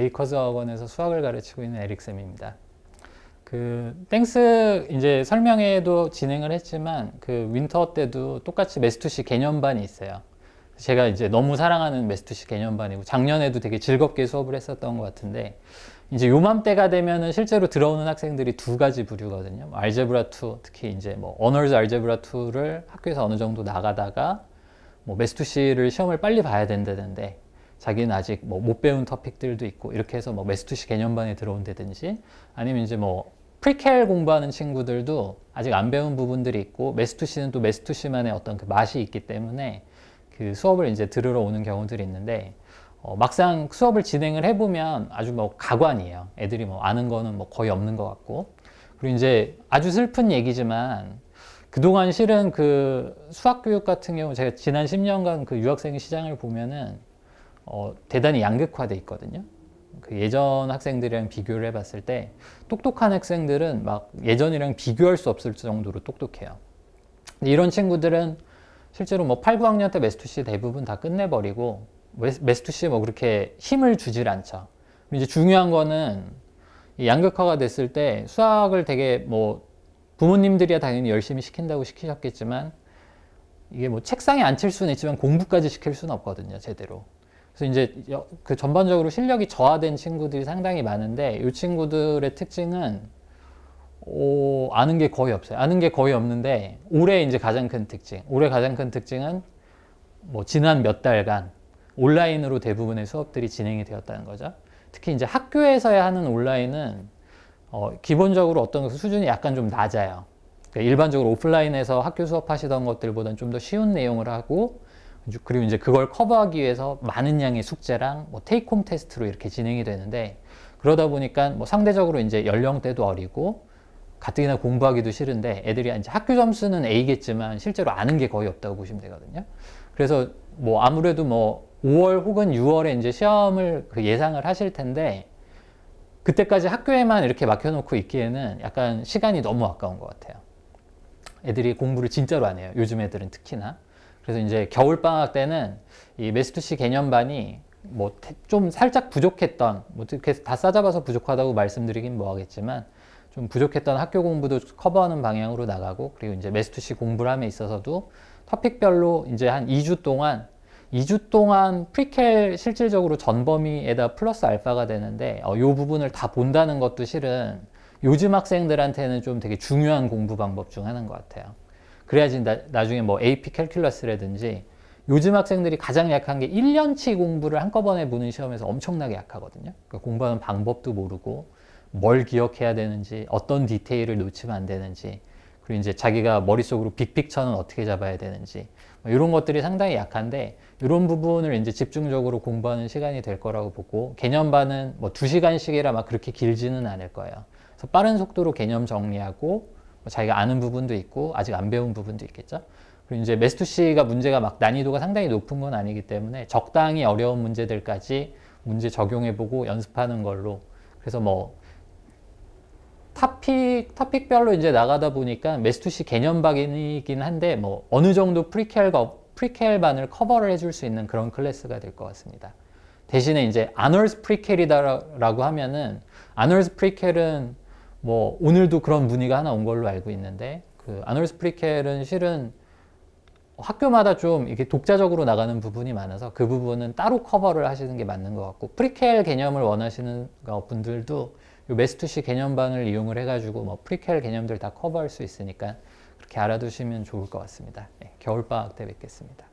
베이커즈 학원에서 수학을 가르치고 있는 에릭쌤입니다. 땡스 이제 설명회도 진행을 했지만 윈터 때도 똑같이 메스투시 개념반이 있어요. 제가 이제 너무 사랑하는 메스투시 개념반이고 작년에도 되게 즐겁게 수업을 했었던 것 같은데 이제 요맘때가 되면은 실제로 들어오는 학생들이 두 가지 부류거든요. 알제브라 2, 특히 이제 어널즈 알제브라 2를 학교에서 어느 정도 나가다가 메스투시를 시험을 빨리 봐야 된다는데 자기는 아직 못 배운 터픽들도 있고 이렇게 해서 메스투시 개념반에 들어온다든지 아니면 이제 프리켈 공부하는 친구들도 아직 안 배운 부분들이 있고 메스투시는 또 메스투시만의 어떤 맛이 있기 때문에 수업을 이제 들으러 오는 경우들이 있는데 막상 수업을 진행을 해보면 아주 가관이에요. 애들이 아는 거는 거의 없는 것 같고 그리고 이제 아주 슬픈 얘기지만 그동안 실은 수학 교육 같은 경우 제가 지난 10년간 유학생 시장을 보면은 대단히 양극화돼 있거든요. 예전 학생들이랑 비교를 해봤을 때 똑똑한 학생들은 예전이랑 비교할 수 없을 정도로 똑똑해요. 근데 이런 친구들은 실제로 8, 9학년 때 메스투시 대부분 다 끝내버리고 메스투시에 그렇게 힘을 주질 않죠. 이제 중요한 거는 양극화가 됐을 때 수학을 되게 부모님들이야 당연히 열심히 시킨다고 시키셨겠지만 이게 책상에 앉힐 수는 있지만 공부까지 시킬 수는 없거든요, 제대로. 그래서 이제 전반적으로 실력이 저하된 친구들이 상당히 많은데 이 친구들의 특징은 아는 게 거의 없어요. 아는 게 거의 없는데 올해 이제 가장 큰 특징은 지난 몇 달간 온라인으로 대부분의 수업들이 진행이 되었다는 거죠. 특히 이제 학교에서야 하는 온라인은 기본적으로 어떤 수준이 약간 좀 낮아요. 그러니까 일반적으로 오프라인에서 학교 수업하시던 것들보다는 좀 더 쉬운 내용을 하고 그리고 이제 그걸 커버하기 위해서 많은 양의 숙제랑 테이크홈 테스트로 이렇게 진행이 되는데 그러다 보니까 상대적으로 이제 연령대도 어리고 가뜩이나 공부하기도 싫은데 애들이 이제 학교 점수는 A겠지만 실제로 아는 게 거의 없다고 보시면 되거든요. 그래서 아무래도 5월 혹은 6월에 이제 시험을 예상을 하실 텐데 그때까지 학교에만 이렇게 막혀놓고 있기에는 약간 시간이 너무 아까운 것 같아요. 애들이 공부를 진짜로 안 해요. 요즘 애들은 특히나. 그래서 이제 겨울방학 때는 이 메스투시 개념반이 좀 살짝 부족했던, 이렇게 다 싸잡아서 부족하다고 말씀드리긴 뭐하겠지만 좀 부족했던 학교 공부도 커버하는 방향으로 나가고 그리고 이제 메스투시 공부를 함에 있어서도 토픽별로 이제 한 2주 동안 프리켈 실질적으로 전범위에다 플러스 알파가 되는데 이 부분을 다 본다는 것도 실은 요즘 학생들한테는 좀 되게 중요한 공부 방법 중 하나인 것 같아요. 그래야지 나중에 AP 캘큘러스라든지 요즘 학생들이 가장 약한 게 1년치 공부를 한꺼번에 보는 시험에서 엄청나게 약하거든요. 그러니까 공부하는 방법도 모르고 뭘 기억해야 되는지 어떤 디테일을 놓치면 안 되는지 그리고 이제 자기가 머릿속으로 빅픽처는 어떻게 잡아야 되는지 이런 것들이 상당히 약한데 이런 부분을 이제 집중적으로 공부하는 시간이 될 거라고 보고 개념반은 2시간씩이라 그렇게 길지는 않을 거예요. 그래서 빠른 속도로 개념 정리하고 자기가 아는 부분도 있고 아직 안 배운 부분도 있겠죠. 그리고 이제 메스투시가 문제가 난이도가 상당히 높은 건 아니기 때문에 적당히 어려운 문제들까지 문제 적용해보고 연습하는 걸로 그래서 토픽별로 이제 나가다 보니까 메스투시 개념반이긴 한데 어느 정도 프리켈반을 커버를 해줄 수 있는 그런 클래스가 될 것 같습니다. 대신에 이제 아널스 프리켈이다라고 하면은 아널스 프리켈은 오늘도 그런 문의가 하나 온 걸로 알고 있는데 아널스 프리켈은 실은 학교마다 좀 이렇게 독자적으로 나가는 부분이 많아서 그 부분은 따로 커버를 하시는 게 맞는 것 같고 프리켈 개념을 원하시는 분들도 요 메스투시 개념반을 이용을 해가지고 프리켈 개념들 다 커버할 수 있으니까 그렇게 알아두시면 좋을 것 같습니다. 네, 겨울방학 때 뵙겠습니다.